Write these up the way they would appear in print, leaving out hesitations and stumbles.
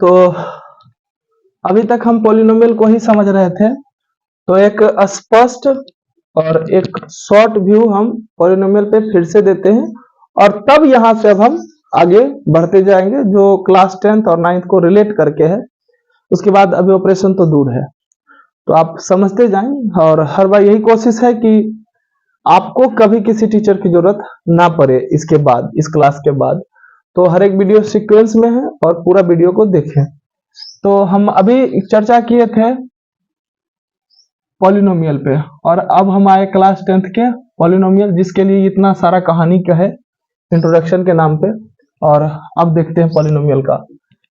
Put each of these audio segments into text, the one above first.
तो अभी तक हम पॉलिनोमियल को ही समझ रहे थे, तो एक स्पष्ट और एक शॉर्ट व्यू हम पॉलिनोमियल पे फिर से देते हैं और तब यहां से अब हम आगे बढ़ते जाएंगे जो क्लास 10th और 9th को रिलेट करके है। उसके बाद अभी ऑपरेशन तो दूर है, तो आप समझते जाएं और हर बार यही कोशिश है कि आपको कभी किसी टीचर की जरूरत ना पड़े इसके बाद, इस क्लास के बाद। तो हर एक वीडियो सीक्वेंस में है और पूरा वीडियो को देखें। तो हम अभी चर्चा किए थे पॉलिनोमियल पे और अब हम आए क्लास 10th के पॉलिनोमियल, जिसके लिए इतना सारा कहानी का है इंट्रोडक्शन के नाम पे। और अब देखते हैं पॉलिनोमियल का।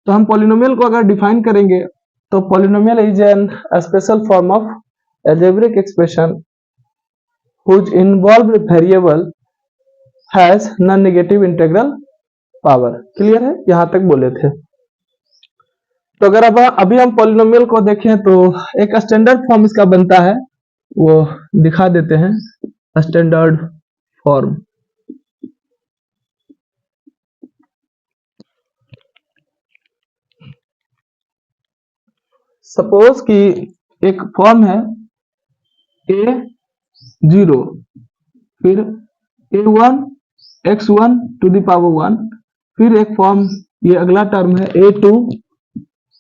तो हम पॉलिनोमियल को अगर डिफाइन करेंगे तो polynomial is an special form of algebraic expression which involved variable has non negative integral power. Clear है, यहां तक बोले थे। तो अगर अब अभी हम पॉलिनोमियल को देखें तो एक स्टैंडर्ड फॉर्म इसका बनता है, वो दिखा देते हैं। स्टैंडर्ड फॉर्म सपोज कि एक फॉर्म है a0 फिर a1 x1 to the power 1, फिर एक फॉर्म ये अगला टर्म है a2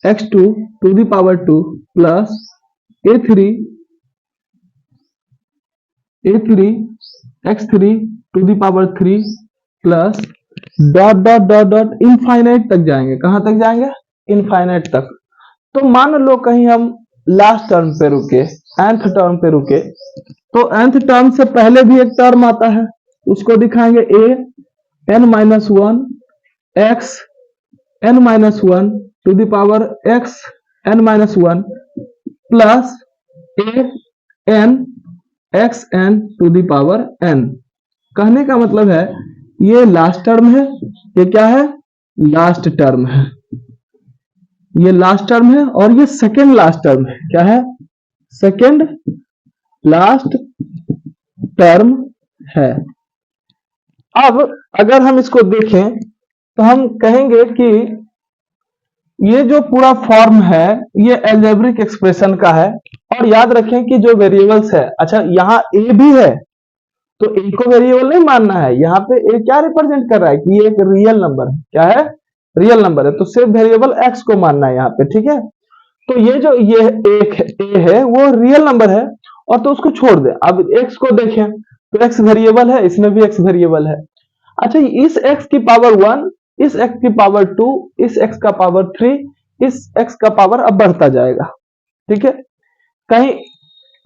x2 to the power 2 plus a3 x3 to the power 3 plus dot dot dot dot infinite तक जाएंगे। कहां तक जाएंगे? इनफाइनाइट तक। तो मान लो कहीं हम लास्ट टर्म पे रुके, nth टर्म पे रुके, तो nth टर्म से पहले भी एक टर्म आता है, उसको दिखाएंगे a n-1 x n-1 to the power x n-1 plus a n x n to the power n। कहने का मतलब है ये लास्ट टर्म है, ये क्या है? लास्ट टर्म है। ये लास्ट टर्म है और ये सेकेंड लास्ट टर्म है। क्या है? सेकेंड लास्ट टर्म है। अब अगर हम इसको देखें तो हम कहेंगे कि ये जो पूरा फॉर्म है ये अलजेब्रिक एक्सप्रेशन का है। और याद रखें कि जो वेरिएबल्स है, अच्छा यहाँ a भी है तो a को वेरिएबल नहीं मानना है। यहाँ पे a क्या रिप्रेजेंट कर रहा है कि ये एक रियल नंबर है। क्या है? रियल नंबर है, तो सिर्फ वेरिएबल x को मानना है यहाँ पे। ठीक है, तो ये जो ये एक a है वो रियल नंबर है और तो उसको छोड़ दे। अब x को देखें तो x वेरिएबल है, इसमें भी x वेरिएबल है। अच्छा, इस x की पावर 1, इस x की पावर 2, इस x का पावर 3, इस x का पावर अब बढ़ता जाएगा। ठीक है, कहीं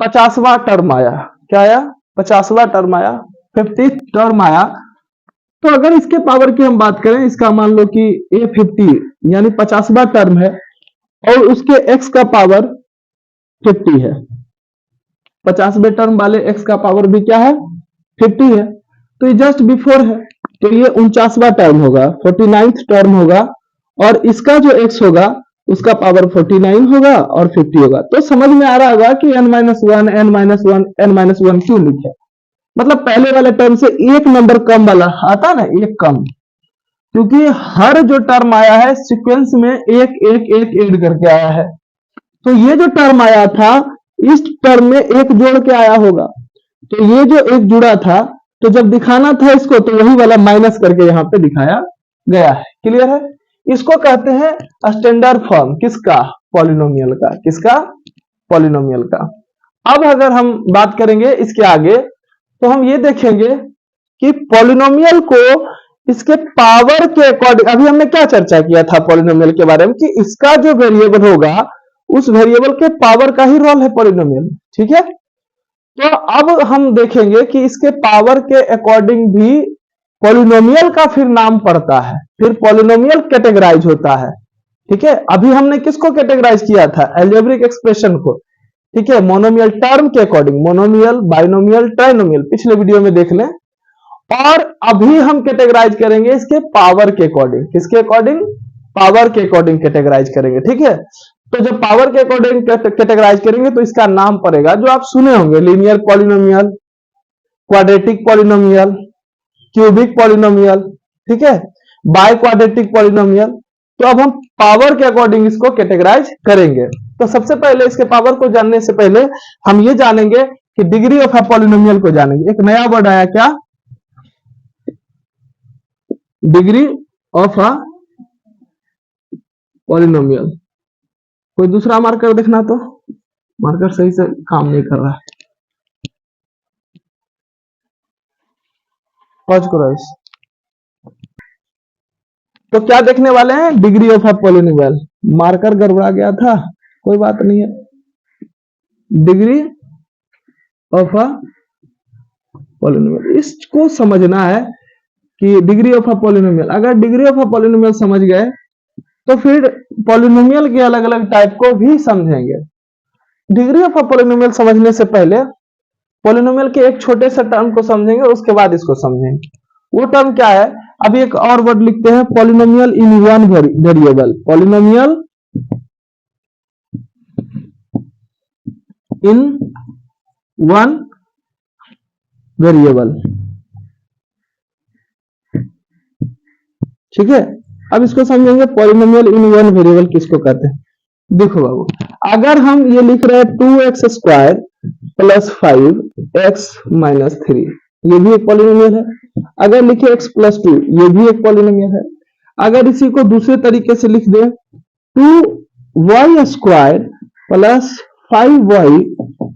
50वां टर्म आया। क्या आया? 50वां टर्म आया, 50th टर्म आया। तो अगर इसके पावर की हम बात करें, इसका मान लो कि a50 यानी 50वां टर्म है और उसके x का पावर 50 है। 50वें टर्म वाले x का पावर भी क्या है? 50 है, तो ये जस्ट बिफोर है, तो ये 49वां टर्म होगा, 49th टर्म होगा। और इसका जो x होगा उसका पावर 49 होगा और 50 होगा। तो समझ में आ रहा होगा कि n-1 n-1 n-1 क्यों लिखे। मतलब पहले वाले टर्म से एक नंबर कम वाला आता ना, एक कम, क्योंकि हर जो टर्म आया है सीक्वेंस में एक एक एक ऐड करके आया है। तो ये जो टर्म आया था इस टर्म में एक जोड़ के आया होगा, तो ये जो एक जुड़ा था तो जब दिखाना था इसको तो वही वाला माइनस करके यहाँ पे दिखाया गया है। क्लियर है? इसको कहते हैं स्टैंडर्ड फॉर्म। किसका? पॉलिनोमियल का। किसका? पॉलिनोमियल का। अब अगर हम बात करेंगे इसके आगे तो हम ये देखेंगे कि पॉलिनोमियल को इसके पावर के अकॉर्डिंग, अभी हमने क्या चर्चा किया था पॉलिनोमियल के बारे में कि इसका जो वेरिएबल होगा उस वेरिएबल के पावर का ही रोल है पॉलिनोमियल। ठीक है, तो अब हम देखेंगे कि इसके पावर के अकॉर्डिंग भी पॉलिनोमियल का फिर नाम पड़ता है, फिर पॉलिनोमियल कैटेगराइज होता है। ठीक है, अभी हमने किसको कैटेगराइज किया था? अलजेब्रिक एक्सप्रेशन को। ठीक है, मोनोमियल टर्म के अकॉर्डिंग, मोनोमियल, बाइनोमियल, ट्राइनोमियल, पिछले वीडियो में देख लें। और अभी हम कैटेगराइज करेंगे इसके पावर के अकॉर्डिंग। किसके अकॉर्डिंग? पावर के अकॉर्डिंग कैटेगराइज करेंगे। ठीक है, तो जब पावर के अकॉर्डिंग कैटेगराइज करेंगे तो इसका नाम पड़ेगा जो आप सुने होंगे, linear polynomial, quadratic polynomial, cubic polynomial. ठीक है, बाय क्वाड्रेटिक पॉलिनोमियल, तो अब हम पावर के अकॉर्डिंग इसको कैटेगराइज करेंगे। तो सबसे पहले इसके पावर को जानने से पहले हम ये जानेंगे कि डिग्री ऑफ अ पॉलिनोमियल को जानेंगे। एक नया वर्ड आया, क्या? Degree of a polynomial. कोई दूसरा मार्कर देखना, तो मार्कर सही से काम नहीं कर रहा है, पॉज करो इस। तो क्या देखने वाले हैं? Degree of a polynomial. Marker गड़बड़ा गया था, कोई बात नहीं है। डिग्री ऑफ अ पॉलिनोमियल, इसको समझना है कि डिग्री ऑफ अ पॉलिनोमियल, अगर डिग्री ऑफ अ पॉलिनोमियल समझ गए तो फिर पॉलिनोमियल के अलग अलग टाइप को भी समझेंगे। डिग्री ऑफ अ पॉलिनोमियल समझने से पहले पॉलिनोमियल के एक छोटे से टर्म को समझेंगे, उसके बाद इसको समझेंगे। वो टर्म क्या है? अभी एक और वर्ड लिखते हैं, polynomial in one variable. Polynomial in one variable, ठीक है। अब इसको समझेंगे, पॉलिनोमियल इन वन वेरिएबल किसको कहते हैं। देखो बाबू, अगर हम ये लिख रहे हैं 2x² प्लस 5x माइनस 3, ये भी एक पॉलिनोमियल है। अगर लिखे x प्लस 2, ये भी एक पॉलिनोमियल है। अगर इसी को दूसरे तरीके से लिख दे 2y² प्लस 5y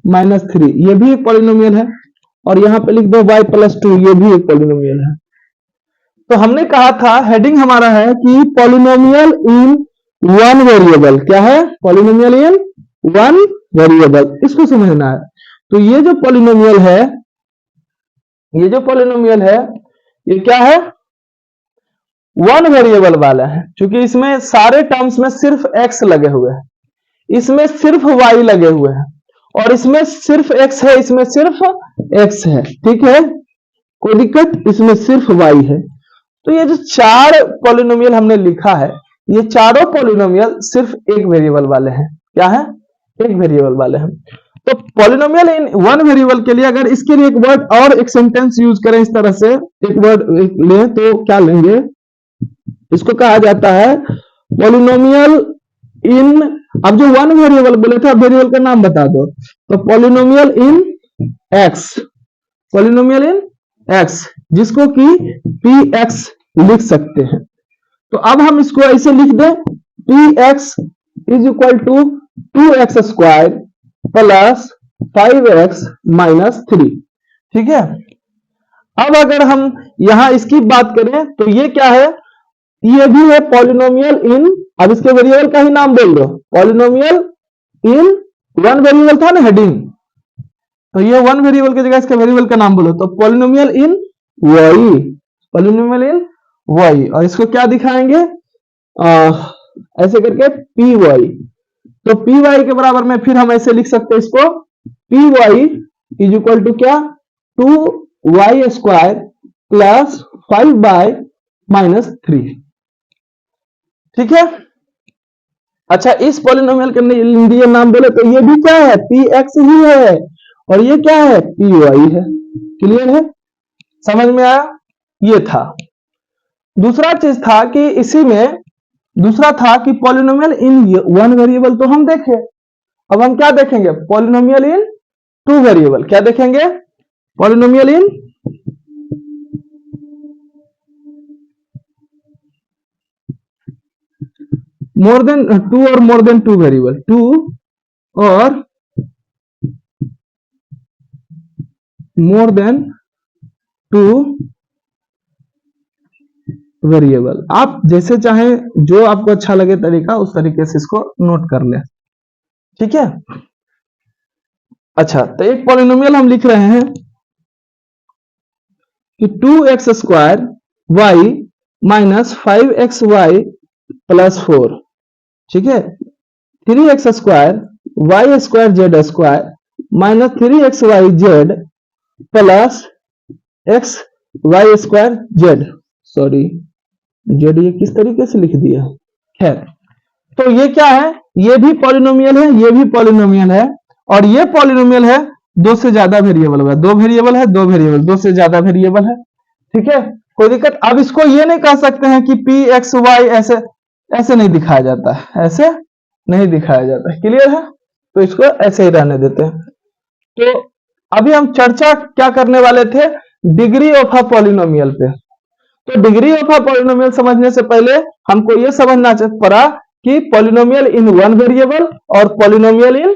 माइनस 3, ये भी एक पॉलिनोमियल है। और यहां पे लिख दो y प्लस 2, ये भी एक पॉलिनोमियल है। तो हमने कहा था, हेडिंग हमारा है कि पॉलिनोमियल इन वन वेरिएबल। क्या है? पॉलिनोमियल इन वन वेरिएबल, इसको समझना है। तो ये जो पॉलिनोमियल है, ये जो पॉलिनोमियल है, ये क्या है? वन वेरिएबल वाला है। क्योंकि इसमें सारे टर्म्स में सिर्फ x लगे हुए हैं, इसमें सिर्फ y लगे हुए हैं, और इसमें सिर्फ x है, इसमें सिर्फ x है, ठीक है, कोई दिक्कत? इसमें सिर्फ y है। तो ये जो चार पॉलिनोमियल हमने लिखा है, ये चारों पॉलिनोमियल सिर्फ एक वेरिएबल वाले हैं। क्या है? एक वेरिएबल वाले हैं। तो पॉलिनोमियल इन वन वेरिएबल के लिए अगर इसके लिए एक वर्ड और एक सेंटेंस यूज करें, इस तरह से एक वर्ड लें, तो क्या लेंगे? इसको कहा जाता है पॉलिनोमियल इन, अब जो वन वेरिएबल बोले थे, अब वेरिएबल का नाम बता दो। तो पॉलिनोमियल इन एक्स, पॉलिनोमियल इन एक्स, जिसको कि px लिख सकते हैं। तो अब हम इसको ऐसे लिख दें, px is equal to 2x² plus 5x minus 3, ठीक है। अब अगर हम यहां इसकी बात करें तो ये क्या है? ये भी है पॉलिनोमियल इन, अब इसके वेरिएबल का ही नाम बोल दो, पॉलिनोमियल इन वन वेरिएबल था ना हेडिंग, तो ये वन वेरिएबल की जगह इसके वेरिएबल का नाम बोलो, तो पॉलिनोमियल इन y, पॉलिनोमियल इन y। और इसको क्या दिखाएंगे? ऐसे करके py। तो py के बराबर में फिर हम ऐसे लिख सकते हैं इसको, py इज इक्वल टू क्या? 2y² प्लस 5y माइनस 3, ठीक है। अच्छा, इस पॉलिनोमियल के लिए नाम बोले तो ये भी क्या है? px ही है, और ये क्या है? py है। क्लियर है? समझ में आया? ये था। दूसरा चीज था कि इसी में दूसरा था कि पॉलिनोमियल इन वन वेरिएबल तो हम देखे। अब हम क्या देखेंगे? Polynomial in two variable. क्या देखेंगे? Polynomial in more than two और more than two variable, two और मोर देन टू वेरिएबल। आप जैसे चाहें, जो आपको अच्छा लगे तरीका, उस तरीके से इसको नोट कर ले, ठीक है। अच्छा, तो एक पॉलिनोमियल हम लिख रहे हैं कि 2x² y minus 5xy plus 4, ठीक है, 3x² y² z² minus 3xy z plus xy² z। Sorry, Z ये किस तरीके से लिख दिया? खैर, तो ये क्या है? ये भी पॉलिनोमियल है, ये भी पॉलिनोमियल है, और ये पॉलिनोमियल है दो से ज्यादा वेरिएबल है, दो वेरिएबल है, दो वेरिएबल, दो से ज्यादा वेरिएबल है, ठीक है, कोई दिक्कत? अब इसको ये नहीं कह सकते हैं कि p x y ऐसे ऐसे नहीं दिखाया जाता है, ऐसे नहीं दिखाया जाता है। क्लियर है? तो इसको ऐसे ही रहने देते हैं। तो अभी हम चर्चा क्या करने वाले थे, डिग्री ऑफ अ पॉलिनोमियल पे। तो डिग्री ऑफ अ पॉलिनोमियल समझने से पहले हमको यह समझना पड़ा कि पॉलिनोमियल इन वन वेरिएबल और पॉलिनोमियल इन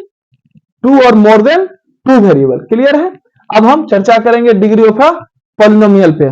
टू और more than two variable. Clear है? अब हम चर्चा करेंगे डिग्री ऑफ अ पॉलिनोमियल पे।